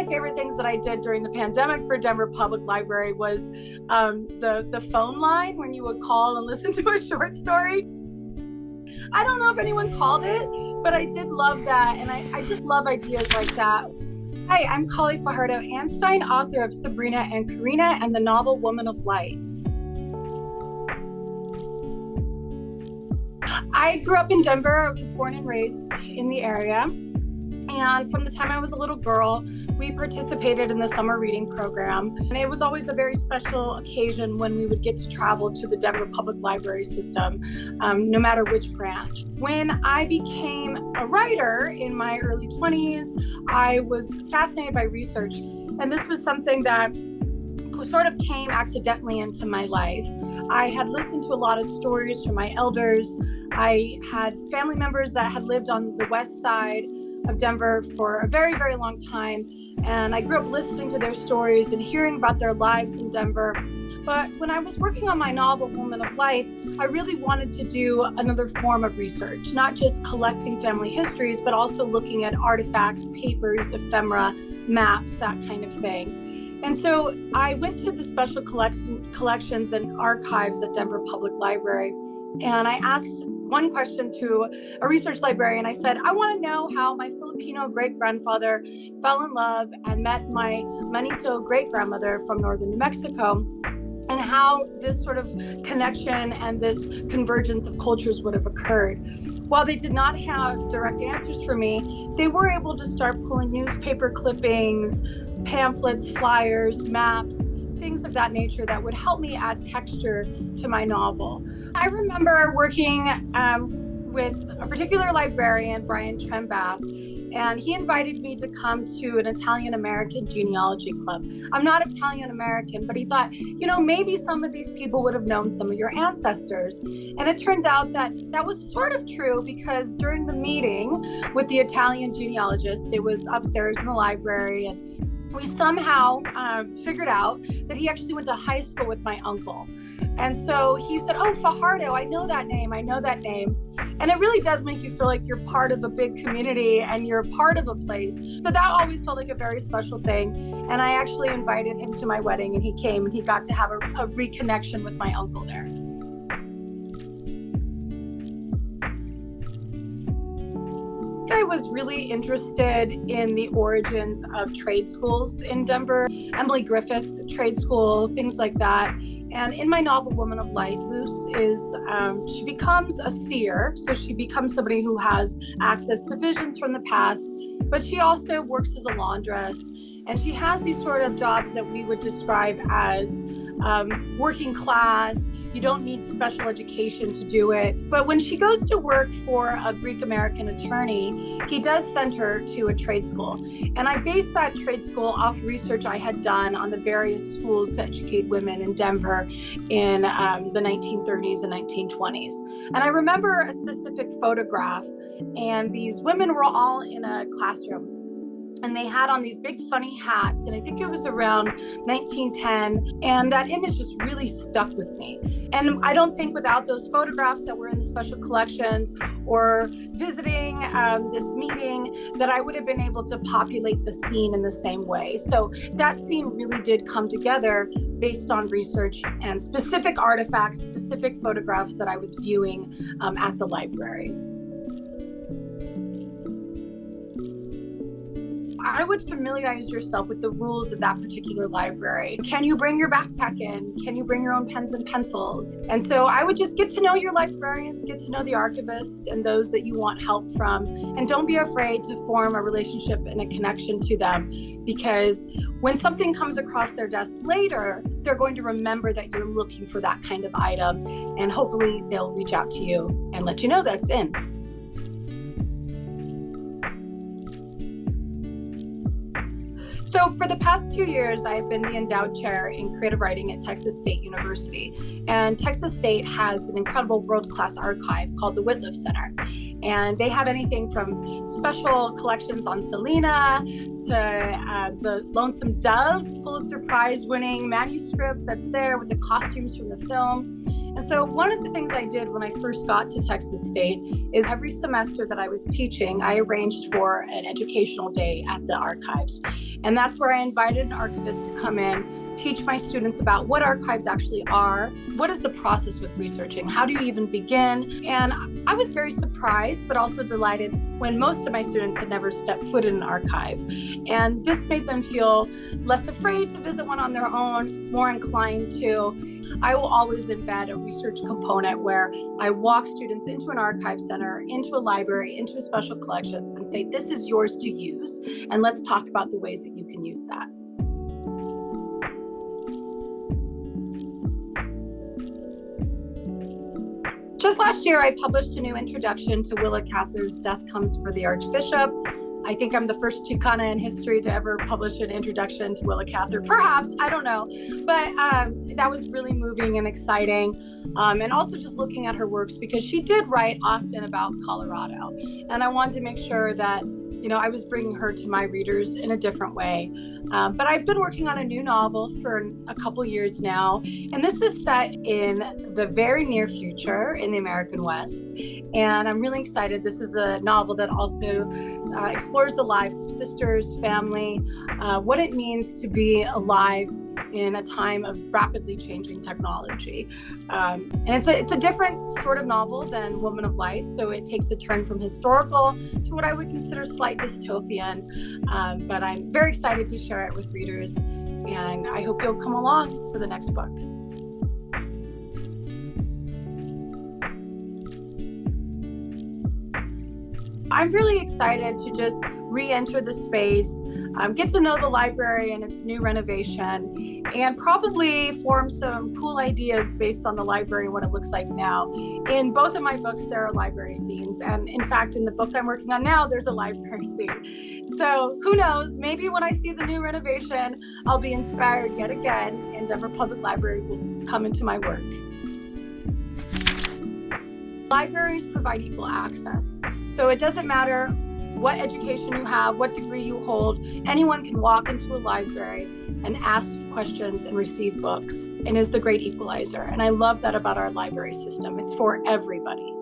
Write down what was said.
favorite things that I did during the pandemic for Denver Public Library was the phone line when you would call and listen to a short story. I don't know if anyone called it, but I did love that. And I just love ideas like that. Hi, I'm Kali Fajardo-Anstine, author of Sabrina and Corina and the novel Woman of Light. I grew up in Denver. I was born and raised in the area. And from the time I was a little girl, we participated in the summer reading program. And it was always a very special occasion when we would get to travel to the Denver Public Library system, no matter which branch. When I became a writer in my early 20s, I was fascinated by research. And this was something that sort of came accidentally into my life. I had listened to a lot of stories from my elders. I had family members that had lived on the west side of Denver for a very, very long time. And I grew up listening to their stories and hearing about their lives in Denver. But when I was working on my novel, Woman of Light, I really wanted to do another form of research, not just collecting family histories, but also looking at artifacts, papers, ephemera, maps, that kind of thing. And so I went to the special collections and archives at Denver Public Library, and I asked one question to a research librarian. I said, I want to know how my Filipino great-grandfather fell in love and met my Manito great-grandmother from northern New Mexico, and how this sort of connection and this convergence of cultures would have occurred. While they did not have direct answers for me, they were able to start pulling newspaper clippings, pamphlets, flyers, maps, things of that nature that would help me add texture to my novel. I remember working with a particular librarian, Brian Trembath, and he invited me to come to an Italian-American genealogy club. I'm not Italian-American, but he thought, maybe some of these people would have known some of your ancestors. And it turns out that that was sort of true, because during the meeting with the Italian genealogist, it was upstairs in the library, and we somehow figured out that he actually went to high school with my uncle. And so he said, oh, Fajardo, I know that name. And it really does make you feel like you're part of a big community and you're part of a place. So that always felt like a very special thing. And I actually invited him to my wedding, and he came, and he got to have a reconnection with my uncle there. I was really interested in the origins of trade schools in Denver, Emily Griffith Trade School, things like that. And in my novel, Woman of Light, Luce she becomes a seer. So she becomes somebody who has access to visions from the past, but she also works as a laundress. And she has these sort of jobs that we would describe as working class. You don't need special education to do it. But when she goes to work for a Greek-American attorney, he does send her to a trade school. And I based that trade school off research I had done on the various schools to educate women in Denver in the 1930s and 1920s. And I remember a specific photograph, and these women were all in a classroom. And they had on these big funny hats, and I think it was around 1910, and that image just really stuck with me. And I don't think without those photographs that were in the special collections or visiting this meeting that I would have been able to populate the scene in the same way. So that scene really did come together based on research and specific artifacts, specific photographs that I was viewing at the library. I would familiarize yourself with the rules of that particular library. Can you bring your backpack in? Can you bring your own pens and pencils? And so I would just get to know your librarians, get to know the archivist and those that you want help from. And don't be afraid to form a relationship and a connection to them, because when something comes across their desk later, they're going to remember that you're looking for that kind of item. And hopefully they'll reach out to you and let you know that's in. So for the past 2 years, I've been the endowed chair in creative writing at Texas State University. And Texas State has an incredible world-class archive called the Whitliff Center. And they have anything from special collections on Selena to the Lonesome Dove Pulitzer Prize winning manuscript that's there with the costumes from the film. And so one of the things I did when I first got to Texas State is every semester that I was teaching, I arranged for an educational day at the archives. And that's where I invited an archivist to come in, teach my students about what archives actually are, what is the process with researching, how do you even begin? And I was very surprised, but also delighted when most of my students had never stepped foot in an archive. And this made them feel less afraid to visit one on their own, more inclined to. I will always embed a research component where I walk students into an archive center, into a library, into a special collections, and say, this is yours to use, and let's talk about the ways that you can use that. Just last year, I published a new introduction to Willa Cather's Death Comes for the Archbishop. I think I'm the first Chicana in history to ever publish an introduction to Willa Cather. Perhaps, I don't know. But that was really moving and exciting. And also just looking at her works, because she did write often about Colorado. And I wanted to make sure that, I was bringing her to my readers in a different way. But I've been working on a new novel for a couple years now. And this is set in the very near future in the American West. And I'm really excited. This is a novel that also explores the lives of sisters, family, what it means to be alive in a time of rapidly changing technology. And it's a different sort of novel than Woman of Light. So it takes a turn from historical to what I would consider slight dystopian. But I'm very excited to share it with readers. And I hope you'll come along for the next book. I'm really excited to just re-enter the space, get to know the library and its new renovation, and probably form some cool ideas based on the library and what it looks like now. In both of my books, there are library scenes. And in fact, in the book I'm working on now, there's a library scene. So who knows, maybe when I see the new renovation, I'll be inspired yet again, and Denver Public Library will come into my work. Libraries provide equal access. So it doesn't matter what education you have, what degree you hold, anyone can walk into a library and ask questions and receive books, and is the great equalizer. And I love that about our library system. It's for everybody.